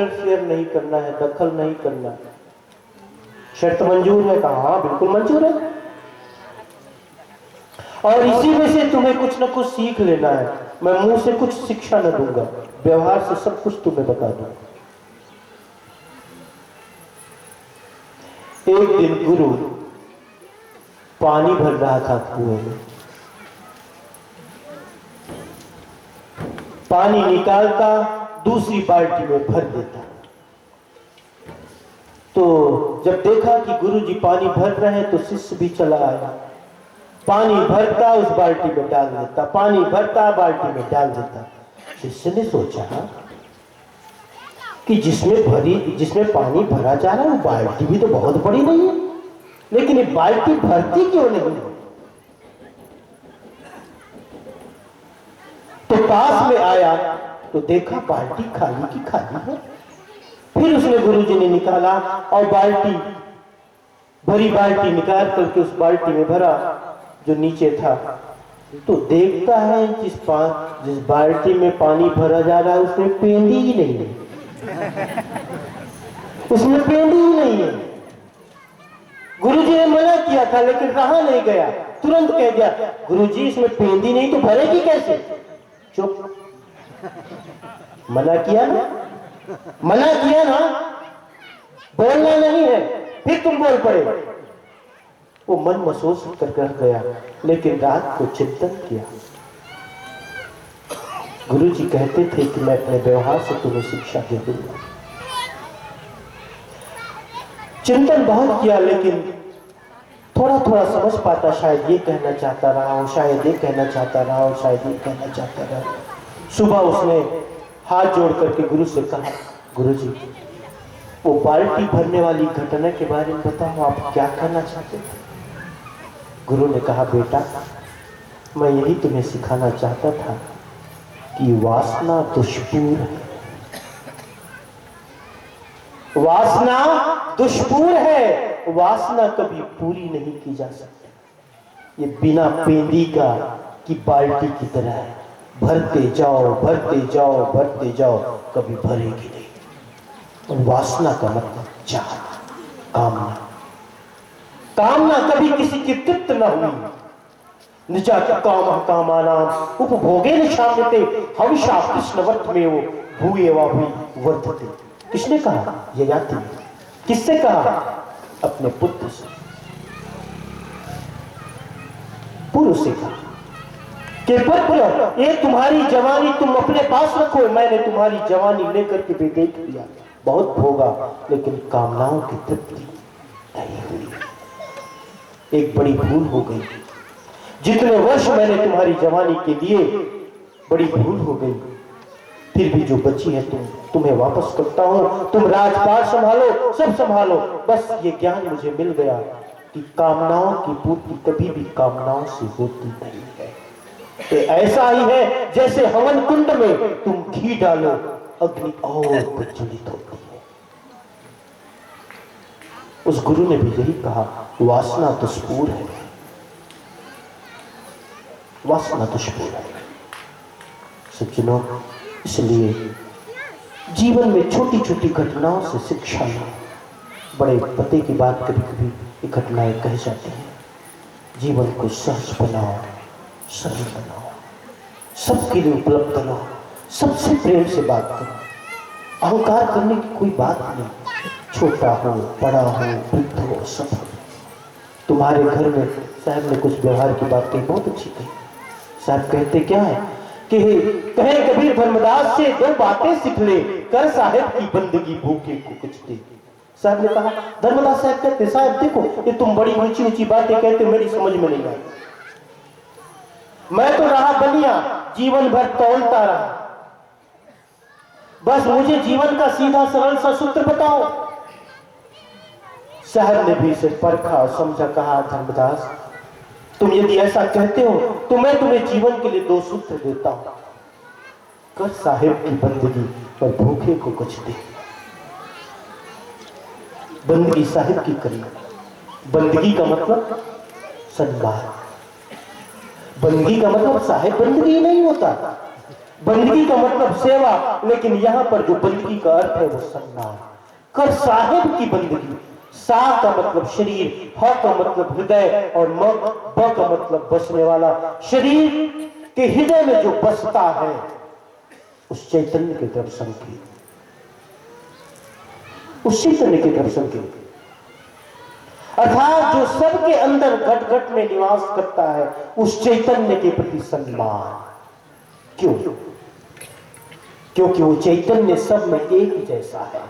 Interfere नहीं करना है, दखल नहीं करना। शर्त मंजूर है? कहा हाँ बिल्कुल मंजूर है। और इसी में से तुम्हें कुछ ना कुछ सीख लेना है। मैं मुंह से कुछ शिक्षा न दूंगा, व्यवहार से सब कुछ तुम्हें बता दूंगा। एक दिन गुरु पानी भर रहा था कुएं में। पानी निकालता, दूसरी बाल्टी में भर देता। तो जब देखा कि गुरुजी पानी भर रहे हैं तो शिष्य भी चला आया। पानी भरता, उस बाल्टी में डाल देता, पानी भरता, बाल्टी में डाल देता। शिष्य ने सोचा कि जिसमें पानी भरा जा रहा है वो बाल्टी भी तो बहुत बड़ी नहीं है, लेकिन ये बाल्टी भरती क्यों नहीं? तो पास में आया तो देखा बाल्टी खाली की खाली है। फिर उसने गुरुजी ने निकाला और भरी बाल्टी निकाल करके उस बाल्टी में भरा जो नीचे था। तो देखता है जिस बाल्टी में पानी भरा जा रहा है उसमें पेंदी ही नहीं है, उसमें पेंदी ही नहीं है। गुरुजी ने मना किया था लेकिन रहा नहीं गया, तुरंत कह दिया गुरुजी इसमें पेंदी नहीं तो भरेगी कैसे? चुप। मना किया ना, मना किया ना, बोलना नहीं है। फिर तुम बोल पड़े। वो मन महसूस कर गया, लेकिन रात को चिंतन किया। गुरुजी कहते थे कि मैं अपने व्यवहार से तुम्हें शिक्षा दे दूंगा। चिंतन बहुत किया, लेकिन थोड़ा थोड़ा समझ पाता, शायद ये कहना चाहता रहा हूं, शायद ये कहना चाहता रहा हूं, शायद ये कहना चाहता रहा। सुबह उसने हाथ जोड़ करके गुरु से कहा, गुरुजी वो बाल्टी भरने वाली घटना के बारे में बताओ, आप क्या कहना चाहते थे? गुरु ने कहा, बेटा मैं यही तुम्हें सिखाना चाहता था कि वासना दुष्पूर है। वासना दुष्पूर है, वासना कभी पूरी नहीं की जा सकती। ये बिना पेंदी का की बाल्टी की तरह है, भरते जाओ भरते जाओ भरते जाओ, कभी भरेगी नहीं। और वासना का मतलब चाहना, कामना। कामना कभी किसी की तृप्त न हुई। निजा काम कामानाम उपभोगे शाम्यते हविषा कृष्णवत् में वो भूये वा भी वर्धते। किसने कहा? ये याति। किससे कहा? अपने पुत्र से, पुरुष से कहा कि पुत्र ये तुम्हारी जवानी तुम अपने पास रखो, मैंने तुम्हारी जवानी लेकर के भी देख लिया, बहुत भोगा लेकिन कामनाओं की तृप्ति नहीं हुई। एक बड़ी भूल हो गई। जितने वर्ष मैंने तुम्हारी जवानी के लिए, बड़ी भूल हो गई। फिर भी जो बची है तुम्हें वापस करता हूं। तुम राजपाट संभालो, सब संभालो, बस ये ज्ञान मुझे मिल गया कि कामनाओं की पूर्ति कभी भी कामनाओं से होती नहीं है। तो ऐसा ही है जैसे हवन कुंड में तुम घी डालो, अग्नि और प्रज्वलित होती है। उस गुरु ने भी यही कहा, वासना दुष्पूर है, वासना दुष्पूर है। सज्जनों, इसलिए जीवन में छोटी छोटी घटनाओं से शिक्षा लो। बड़े पते की बात कभी कभी ये घटनाएं कह जाती हैं। जीवन को सहज बनाओ, सरल बनाओ, सबके लिए उपलब्ध बनाओ, सबसे प्रेम से बात करो। अहंकार करने की कोई बात नहीं। छोटा हो, बड़ा हो, वृद्ध हो, सब हो। तुम्हारे घर में साहब ने कुछ व्यवहार की बात कही, बहुत अच्छी कही। साहब कहते क्या है कि कहे कबीर धर्मदास से दो बातें सीख ले, कर साहेब की बंदगी भूखे को कुछ दे। साहब ने कहा, धर्मदास साहब कहते, साहब देखो ये तुम बड़ी ऊंची ऊंची बातें कहते, मेरी समझ में नहीं आई। मैं तो रहा बनिया, जीवन भर तौलता रहा, बस मुझे जीवन का सीधा सरल सा सूत्र बताओ। साहब ने भी इसे परखा, समझा, कहा, धर्मदास तुम यदि ऐसा कहते हो तो मैं तुम्हें जीवन के लिए दो सूत्र देता हूं। कर साहेब की बंदगी और भूखे को कुछ दे। बंदगी साहेब की करी। बंदगी का मतलब सम्मान। बंदगी का मतलब साहेब बंदगी नहीं होता। बंदगी का मतलब सेवा, लेकिन यहां पर जो बंदगी का अर्थ है वो सम्मान। कर साहिब की बंदगी। सा का मतलब शरीर, ह का मतलब हृदय, और ब का मतलब बसने वाला। शरीर के हृदय में जो बसता है उस चैतन्य के दर्शन की, उस चैतन्य के दर्शन की, अर्थात जो सबके अंदर घट घट में निवास करता है उस चैतन्य के प्रति सम्मान। क्यों? क्योंकि वो चैतन्य सब में एक ही जैसा है।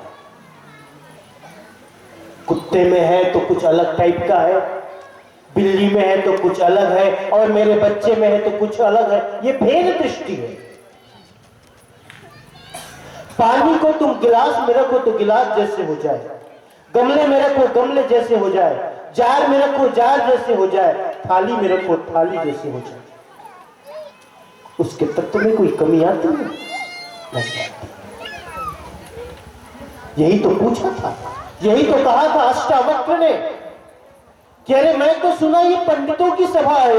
कुत्ते में है तो कुछ अलग टाइप का है, बिल्ली में है तो कुछ अलग है, और मेरे बच्चे में है तो कुछ अलग है। ये भेद दृष्टि है। पानी को तुम गिलास में रखो तो गिलास जैसे हो जाए, गमले में रखो गमले जैसे हो जाए, जार में रखो जार जैसे हो जाए, थाली में रखो थाली जैसे हो जाए। उसके तत्व में कोई कमी आती है? नहीं। यही तो पूछा था, यही तो कहा था अष्टावक्र ने कि अरे मैं तो सुना ये पंडितों की सभा है।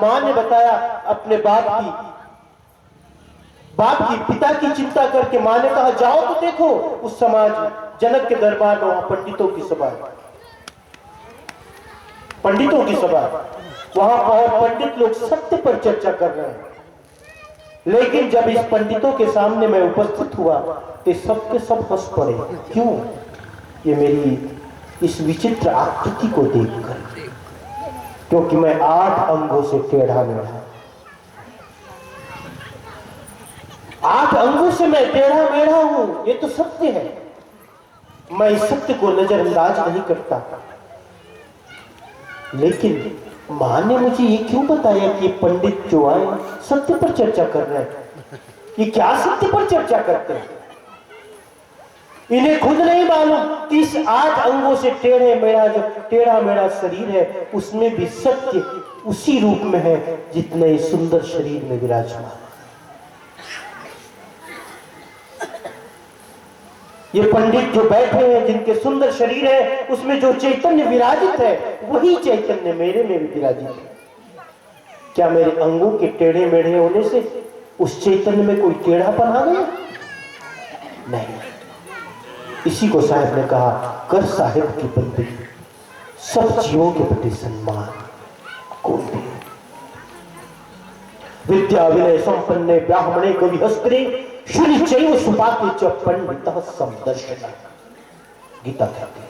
मां ने बताया अपने बाप की पिता की चिंता करके मां ने कहा जाओ तो देखो उस समाज जनक के दरबार में, वहां पंडितों की सभा है, पंडितों की सभा। वहां पर पंडित लोग सत्य पर चर्चा कर रहे हैं। लेकिन जब इस पंडितों के सामने मैं उपस्थित हुआ तो सबके सब हंस पड़े। क्यों? ये मेरी इस विचित्र आकृति को देखकर, क्योंकि मैं 8 अंगों से टेढ़ा मेढ़ा, 8 अंगों से मैं टेढ़ा मेढ़ा हूं। ये तो सत्य है। मैं इस सत्य को नजरअंदाज नहीं करता। लेकिन मां ने मुझे ये क्यों बताया कि पंडित जो आए सत्य पर चर्चा कर रहे हैं? ये क्या सत्य पर चर्चा करते हैं? इन्हें खुद नहीं मालूम कि इस 8 अंगों से टेढ़े मेढ़ा जो टेढ़ा मेढ़ा शरीर है उसमें भी सत्य उसी रूप में है जितने इस सुंदर शरीर में विराजमान। ये पंडित जो बैठे हैं जिनके सुंदर शरीर है उसमें जो चैतन्य विराजित है वही चैतन्य मेरे में भी विराजित है। क्या मेरे अंगों के टेढ़े मेढ़े होने से उस चैतन्य में कोई टेढ़ापन आ गया? नहीं। इसी को साहब ने कहा कर साहिब की बंदगी, सब जीवों के प्रति सम्मान। कौन दे? विद्या विनय संपन्ने ब्राह्मणे कविहस्त्रे शुनि चैव सुपाके च पंडितः समदर्शनः। गीता कहती है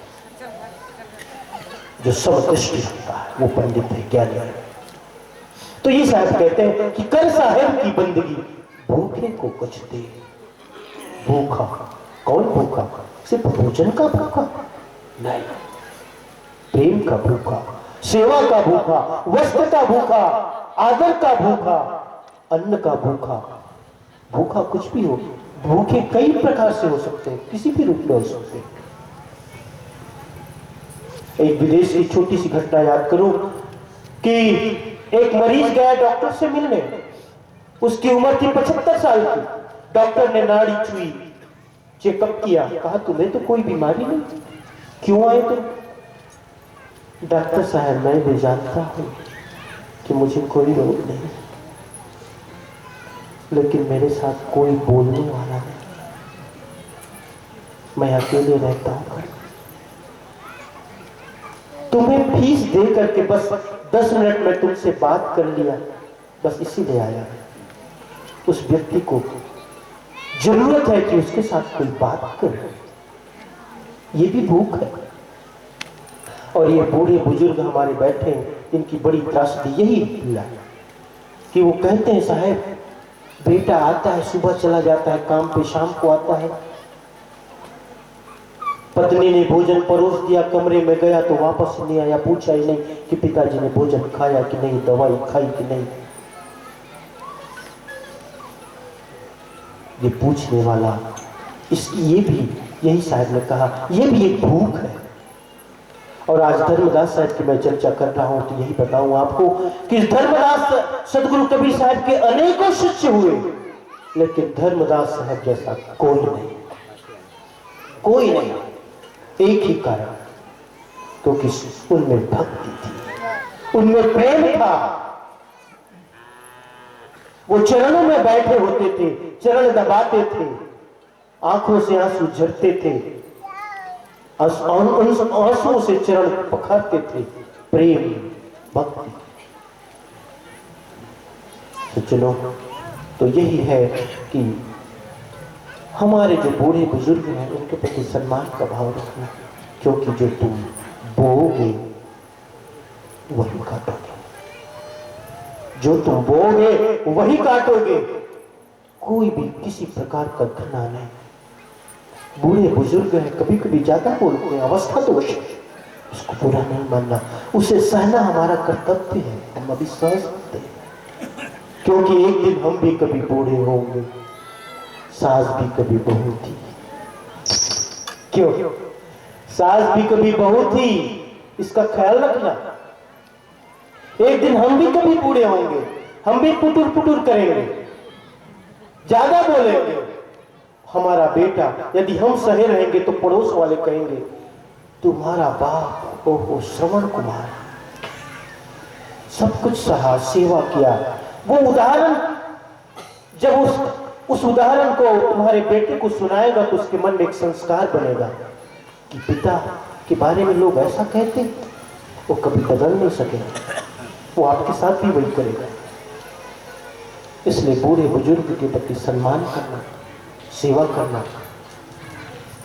जो समदृष्टि रखता है वो पंडित है, ज्ञानी है। तो ये साहब कहते हैं कि कर साहिब की बंदगी, भूखे को कुछ दे। भूखा कौन? भूखा सिर्फ भोजन का भूखा नहीं, प्रेम का भूखा, सेवा का भूखा, वस्त्र का भूखा, आदर का भूखा, अन्न का भूखा। भूखा कुछ भी हो, भूखे कई प्रकार से हो सकते हैं, किसी भी रूप में हो सकते हैं। एक विदेश की छोटी सी घटना याद करूं कि एक मरीज गया डॉक्टर से मिलने। उसकी उम्र थी 75 साल की। डॉक्टर ने नाड़ी छुई, चेकअप किया, कहा तुम्हें तो कोई बीमारी नहीं, क्यों आए तुम? डॉक्टर साहब मैं भी जानता हूं कि मुझे कोई रोग नहीं, लेकिन मेरे साथ कोई बोलने वाला नहीं, मैं अकेले रहता हूं। तुम्हें फीस दे करके बस 10 मिनट में तुमसे बात कर लिया, बस इसीलिए आया। उस व्यक्ति को जरूरत है कि उसके साथ कोई बात करे। ये भी भूख है। और ये बूढ़े बुजुर्ग हमारे बैठे हैं, इनकी बड़ी त्रासदी यही पीड़ा है कि वो कहते हैं साहब बेटा आता है, सुबह चला जाता है काम पे, शाम को आता है, पत्नी ने भोजन परोस दिया, कमरे में गया तो वापस नहीं आया, पूछा ही नहीं कि पिताजी ने भोजन खाया कि नहीं, दवाई खाई कि नहीं। ये पूछने वाला, इसकी ये भी, यही साहब ने कहा, ये भी एक भूख है। और आज धर्मदास साहब की मैं चर्चा कर रहा हूं तो यही बताऊं आपको कि धर्मदास सदगुरु कबीर साहब के अनेकों शिष्य हुए, लेकिन धर्मदास साहब जैसा कोई नहीं, कोई नहीं। एक ही कारण, क्योंकि उनमें भक्ति थी, उनमें प्रेम था। वो चरणों में बैठे होते थे, चरण दबाते थे, आंखों से आंसू झरते थे, उन आंसुओं से चरण पखारते थे। प्रेम भक्ति। तो चलो, तो यही है कि हमारे जो बूढ़े बुजुर्ग हैं उनके प्रति सम्मान का भाव रखना, क्योंकि जो तुम बोओगे वही काटोगे, जो तुम बोओगे वही काटोगे। कोई भी किसी प्रकार का घृणा नहीं। बूढ़े बुजुर्ग हैं, कभी कभी ज्यादा बोलते हैं, अवस्था दोष है, उसको बुरा नहीं मानना, उसे सहना हमारा कर्तव्य है। हम अभी सह सकते हैं, क्योंकि एक दिन हम भी कभी बूढ़े होंगे। सास भी कभी बहू थी, क्यों? सास भी कभी बहू थी, इसका ख्याल रखना। एक दिन हम भी कभी बूढ़े होंगे, हम भी पुटुर पुटुर करेंगे, ज्यादा बोलेंगे। हमारा बेटा, यदि हम सहे रहेंगे तो पड़ोस वाले कहेंगे तुम्हारा बाप ओहो श्रवण कुमार सब कुछ सहा, सेवा किया। वो उदाहरण जब उस उदाहरण को तुम्हारे बेटे को सुनाएगा तो उसके मन में एक संस्कार बनेगा कि पिता के बारे में लोग ऐसा कहते, वो कभी बदल नहीं सकेगा, वो आपके साथ भी वही करेगा। इसलिए बूढ़े बुजुर्ग के प्रति सम्मान करना, सेवा करना,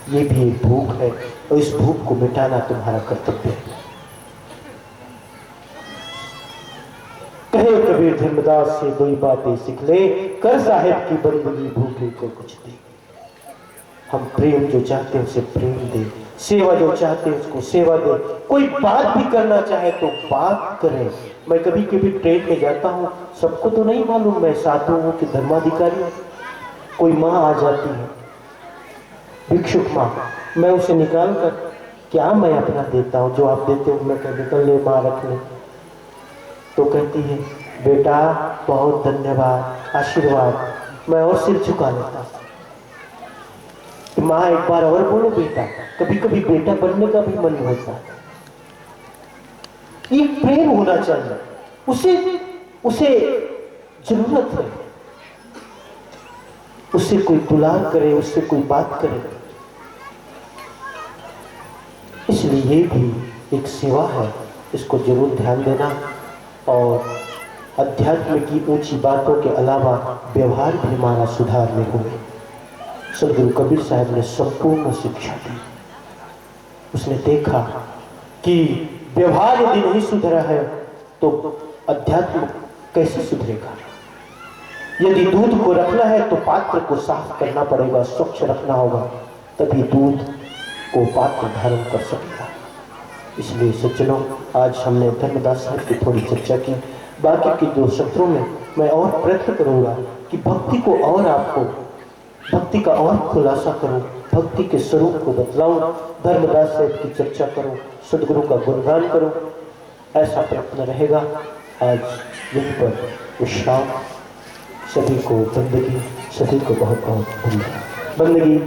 ये भी एक भूख है, और इस भूख को मिटाना तुम्हारा कर्तव्य है। कहे कबीर धर्मदास से दो ही बातें सीख ले, कर साहेब की बंदगी भूखे को कुछ दे। हम प्रेम जो चाहते हैं उसे प्रेम दे, सेवा जो चाहते हैं उसको सेवा दे। कोई बात भी करना चाहे तो बात करें। मैं कभी कभी ट्रेन में जाता हूँ, सबको तो नहीं मालूम मैं साधु हूँ कि धर्माधिकारी हूँ। कोई माँ आ जाती है, भिक्षुक माँ, मैं उसे निकाल कर क्या मैं अपना देता हूँ, जो आप देते हो मैं कह देता हूँ, ले माँ रख ले। तो कहती है बेटा बहुत धन्यवाद, आशीर्वाद। मैं और सिर झुका लेता। माँ एक बार और बोलो बेटा। कभी कभी बेटा बनने का भी मन होता है। ये प्रेम होना चाहिए, उसे जरूरत है, उससे कोई दुलार करे, उससे कोई बात करे। इसलिए ये भी एक सेवा है, इसको जरूर ध्यान देना। और अध्यात्म की ऊंची बातों के अलावा व्यवहार भी हमारा सुधारने होंगे। सदगुरु कबीर साहब ने संपूर्ण शिक्षा दी। उसने देखा कि व्यवहार यदि नहीं सुधरा है तो अध्यात्म कैसे सुधरेगा। यदि दूध को रखना है तो पात्र को साफ करना पड़ेगा, स्वच्छ रखना होगा, तभी दूध को पात्र धारण कर सकेगा। इसलिए सज्जनों, आज हमने धर्मदास साहब की थोड़ी चर्चा की। बाकी के 2 सत्रों में मैं और प्रयत्न करूंगा कि भक्ति को और आपको भक्ति का और खुलासा करूं, भक्ति के स्वरूप को बतलाऊं, धर्मदास साहब की चर्चा करूं, सदगुरु का गुणगान करूं। ऐसा प्रयत्न रहेगा। आज यहीं पर विश्राम। सभी को बंदगी, सभी को बहुत बहुत धन्यवाद। बंदगी।